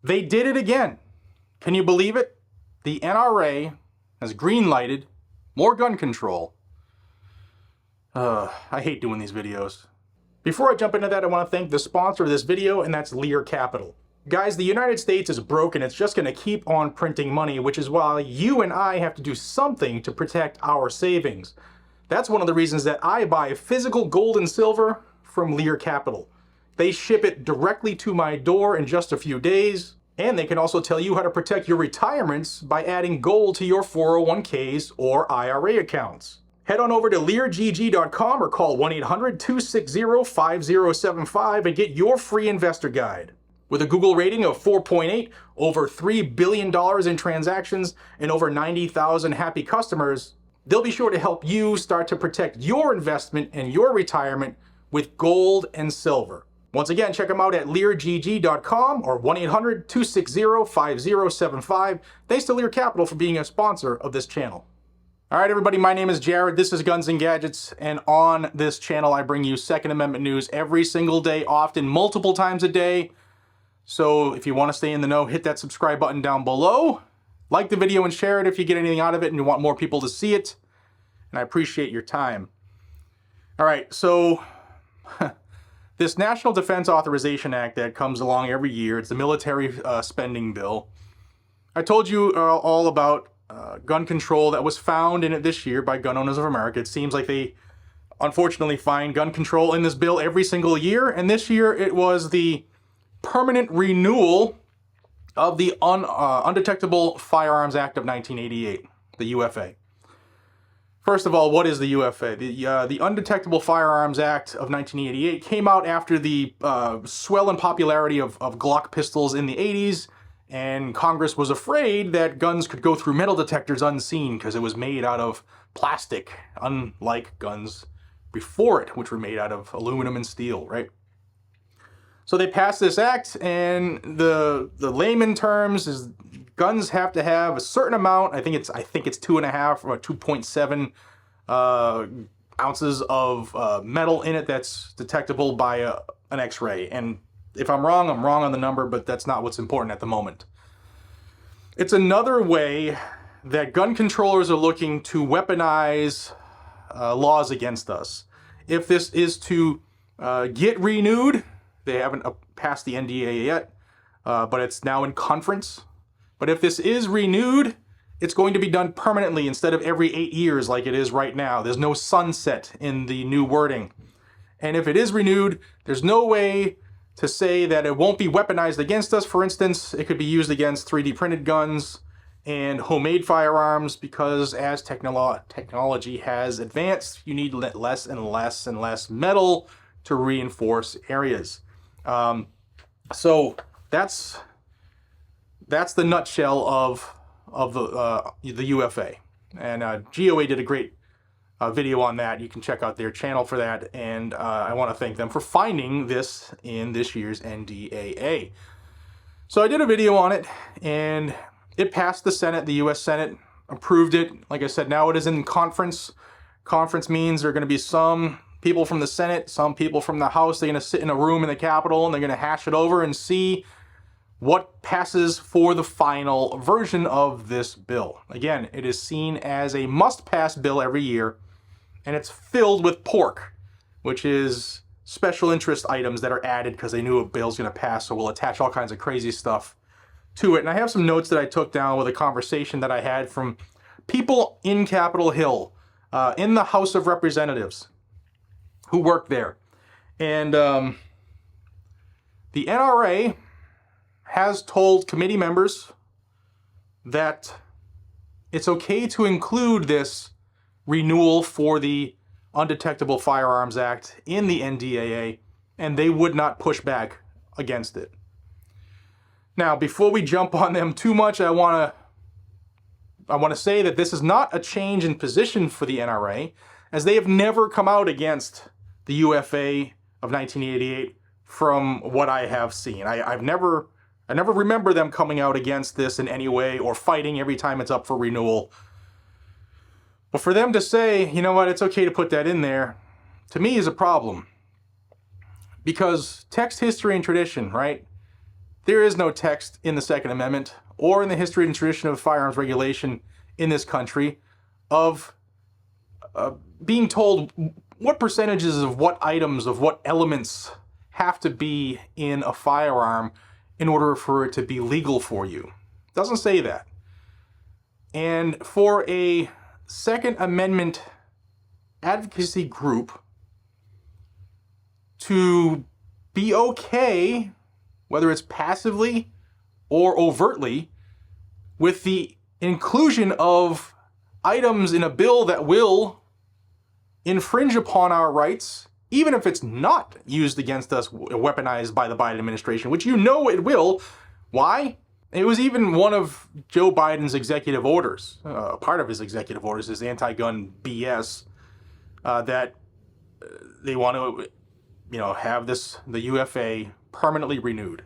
They did it again. Can you believe it? The NRA has green-lighted more gun control. I hate doing these videos. Before I jump into that, I want to thank the sponsor of this video, and that's Lear Capital. Guys, the United States is broken. It's just going to keep on printing money, which is why you and I have to do something to protect our savings. That's one of the reasons that I buy physical gold and silver from Lear Capital. They ship it directly to my door in just a few days, and they can also tell you how to protect your retirements by adding gold to your 401ks or IRA accounts. Head on over to LearGG.com or call 1-800-260-5075 and get your free investor guide. With a Google rating of 4.8, over $3 billion in transactions, and over 90,000 happy customers, they'll be sure to help you start to protect your investment and your retirement with gold and silver. Once again, check them out at LearGG.com or 1-800-260-5075. Thanks to Lear Capital for being a sponsor of this channel. All right, everybody, my name is Jared. This is Guns and Gadgets, and on this channel, I bring you Second Amendment news every single day, often multiple times a day. So if you want to stay in the know, hit that subscribe button down below. Like the video and share it if you get anything out of it and you want more people to see it. And I appreciate your time. All right, so this National Defense Authorization Act that comes along every year, it's the military spending bill. I told you all about gun control that was found in it this year by Gun Owners of America. It seems like they unfortunately find gun control in this bill every single year. And this year it was the permanent renewal of the Undetectable Firearms Act of 1988, the UFA. First of all, what is the UFA? The Undetectable Firearms Act of 1988 came out after the swell in popularity of Glock pistols in the 80s, and Congress was afraid that guns could go through metal detectors unseen because it was made out of plastic, unlike guns before it, which were made out of aluminum and steel, right? So they passed this act, and the layman terms is guns have to have a certain amount. I think it's 2.5 or 2.7 ounces of metal in it that's detectable by an X-ray. And if I'm wrong on the number, but that's not what's important at the moment. It's another way that gun controllers are looking to weaponize laws against us. If this is to get renewed, they haven't passed the NDAA yet, but it's now in conference. But if this is renewed, it's going to be done permanently instead of every 8 years like it is right now. There's no sunset in the new wording. And if it is renewed, there's no way to say that it won't be weaponized against us. For instance, it could be used against 3D printed guns and homemade firearms, because as technology has advanced, you need less and less and less metal to reinforce areas. So that's the nutshell of the UFA, and GOA did a great video on that. You can check out their channel for that, and I want to thank them for finding this in this year's NDAA. So I did a video on it, and it passed the Senate. The U.S. Senate approved it. Like I said, now it is in conference. Conference means there are going to be some people from the Senate, some people from the House. They're going to sit in a room in the Capitol, and they're going to hash it over and see what passes for the final version of this bill. Again, it is seen as a must-pass bill every year, and it's filled with pork, which is special interest items that are added because they knew a bill's going to pass, so we'll attach all kinds of crazy stuff to it. And I have some notes that I took down with a conversation that I had from people in Capitol Hill, in the House of Representatives, who work there. And the NRA has told committee members that it's okay to include this renewal for the Undetectable Firearms Act in the NDAA, and they would not push back against it. Now, before we jump on them too much, I want to say that this is not a change in position for the NRA, as they have never come out against the UFA of 1988 from what I have seen. I never remember them coming out against this in any way or fighting every time it's up for renewal. But for them to say, you know what, it's okay to put that in there, to me is a problem. Because text, history, and tradition, right? there is no text in the Second Amendment or in the history and tradition of firearms regulation in this country of being told what percentages of what items, of what elements have to be in a firearm in order for it to be legal for you. It doesn't say that. And for a Second Amendment advocacy group to be okay, whether it's passively or overtly, with the inclusion of items in a bill that will infringe upon our rights, even if it's not used against us, weaponized by the Biden administration, which you know it will. Why? It was even one of Joe Biden's executive orders. Part of his executive orders is anti-gun BS, that they want to, have the UFA permanently renewed.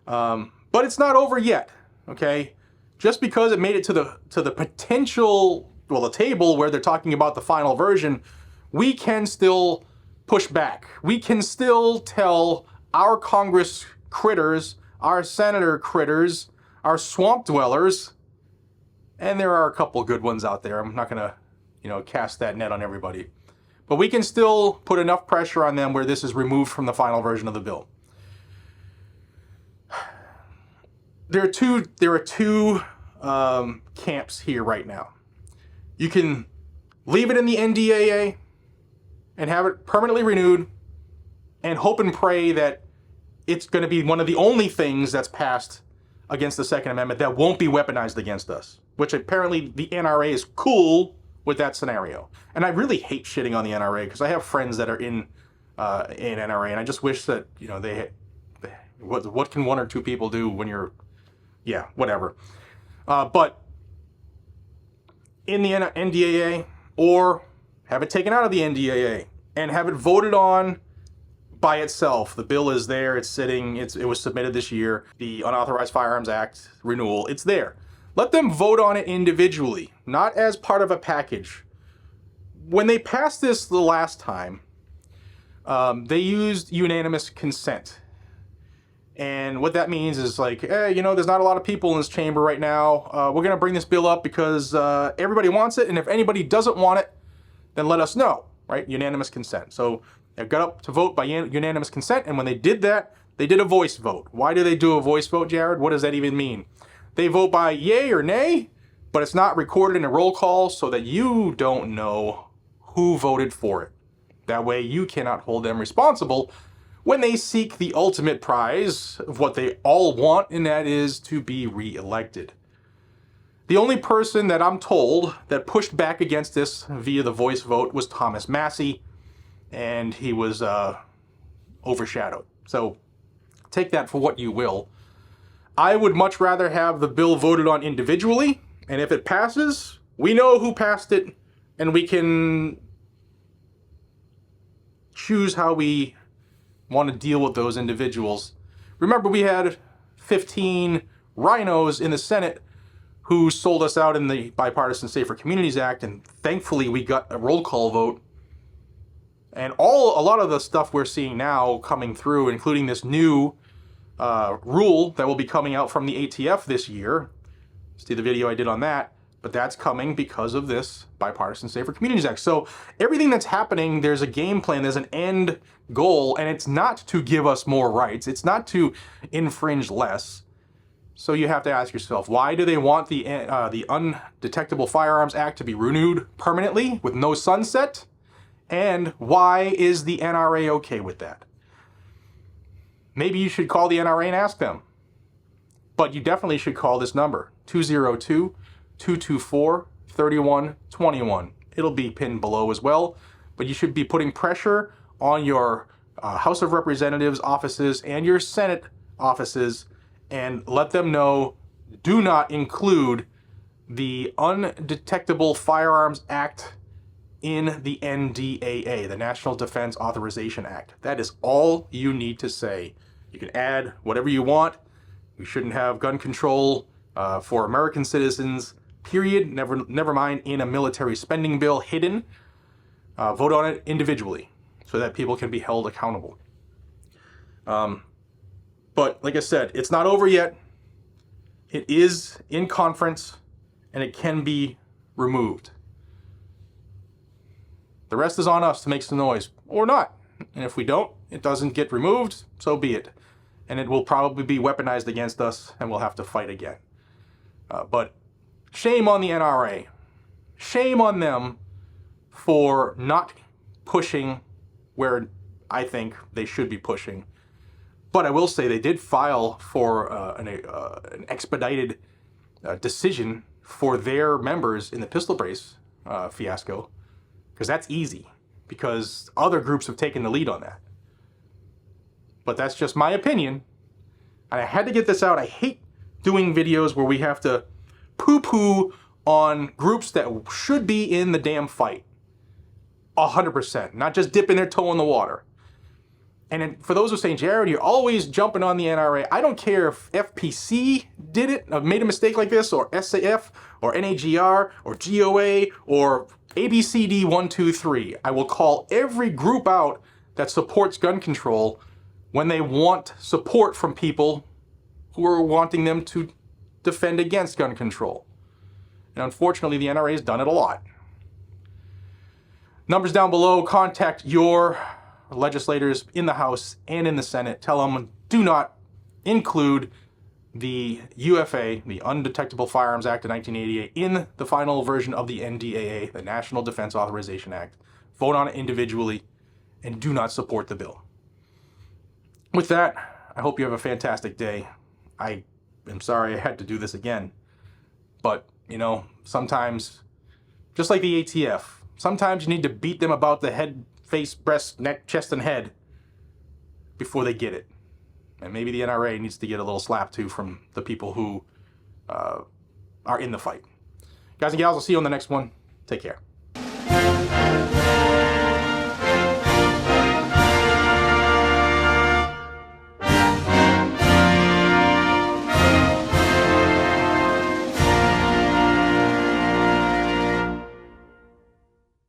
But it's not over yet. Okay, just because it made it to the potential, the table where they're talking about the final version, we can still push back. We can still tell our Congress critters, our senator critters, our swamp dwellers, and there are a couple good ones out there. I'm not gonna, cast that net on everybody, but we can still put enough pressure on them where this is removed from the final version of the bill. There are two camps here right now. You can leave it in the NDAA and have it permanently renewed and hope and pray that it's going to be one of the only things that's passed against the Second Amendment that won't be weaponized against us, which apparently the NRA is cool with that scenario. And I really hate shitting on the NRA because I have friends that are in NRA, and I just wish that, what can one or two people do when you're, whatever. But in the NDAA, or have it taken out of the NDAA and have it voted on by itself. The bill is there, it's sitting, it was submitted this year. The Unauthorized Firearms Act renewal, it's there. Let them vote on it individually, not as part of a package. When they passed this the last time, they used unanimous consent. And what that means is there's not a lot of people in this chamber right now. We're going to bring this bill up because everybody wants it. And if anybody doesn't want it, then let us know, right? Unanimous consent. So they got up to vote by unanimous consent. And when they did that, they did a voice vote. Why do they do a voice vote, Jared? What does that even mean? They vote by yay or nay, but it's not recorded in a roll call so that you don't know who voted for it. That way you cannot hold them responsible when they seek the ultimate prize of what they all want, and that is to be reelected. The only person that I'm told that pushed back against this via the voice vote was Thomas Massie, and he was overshadowed. So take that for what you will. I would much rather have the bill voted on individually, and if it passes, we know who passed it, and we can choose how we want to deal with those individuals. Remember, we had 15 rhinos in the Senate who sold us out in the Bipartisan Safer Communities Act, and thankfully we got a roll call vote. And a lot of the stuff we're seeing now coming through, including this new rule that will be coming out from the ATF this year. See the video I did on that. But that's coming because of this Bipartisan Safer Communities Act. So everything that's happening, there's a game plan, there's an end goal, and it's not to give us more rights. It's not to infringe less. So you have to ask yourself, why do they want the Undetectable Firearms Act to be renewed permanently with no sunset? And why is the NRA okay with that? Maybe you should call the NRA and ask them. But you definitely should call this number, 202-224-3121. It'll be pinned below as well, but you should be putting pressure on your House of Representatives offices and your Senate offices and let them know, do not include the Undetectable Firearms Act in the NDAA, the National Defense Authorization Act. That is all you need to say. You can add whatever you want. We shouldn't have gun control for American citizens, period. Never mind in a military spending bill hidden. Vote on it individually so that people can be held accountable. But like I said, it's not over yet. It is in conference, and it can be removed. The rest is on us to make some noise, or not. And if we don't, it doesn't get removed, so be it. And it will probably be weaponized against us, and we'll have to fight again. But shame on the NRA. Shame on them for not pushing where I think they should be pushing. But I will say they did file for an expedited decision for their members in the pistol brace fiasco, because that's easy, because other groups have taken the lead on that. But that's just my opinion, and I had to get this out. I hate doing videos where we have to poo-poo on groups that should be in the damn fight 100%, not just dipping their toe in the water. And for those who are saying, Jared, you're always jumping on the NRA. I don't care if FPC did it, made a mistake like this, or SAF, or NAGR, or GOA, or ABCD123. I will call every group out that supports gun control when they want support from people who are wanting them to defend against gun control. And unfortunately, the NRA has done it a lot. Numbers down below. Contact your legislators in the House and in the Senate. Tell them do not include the UFA, the Undetectable Firearms Act of 1988, in the final version of the NDAA, the National Defense Authorization Act. Vote on it individually and do not support the bill. With that, I hope you have a fantastic day. I am sorry I had to do this again, but you know, sometimes, just like the ATF, sometimes you need to beat them about the head, face, breast, neck, chest, and head before they get it. And maybe the NRA needs to get a little slap too from the people who are in the fight. Guys and gals, I'll see you on the next one. Take care.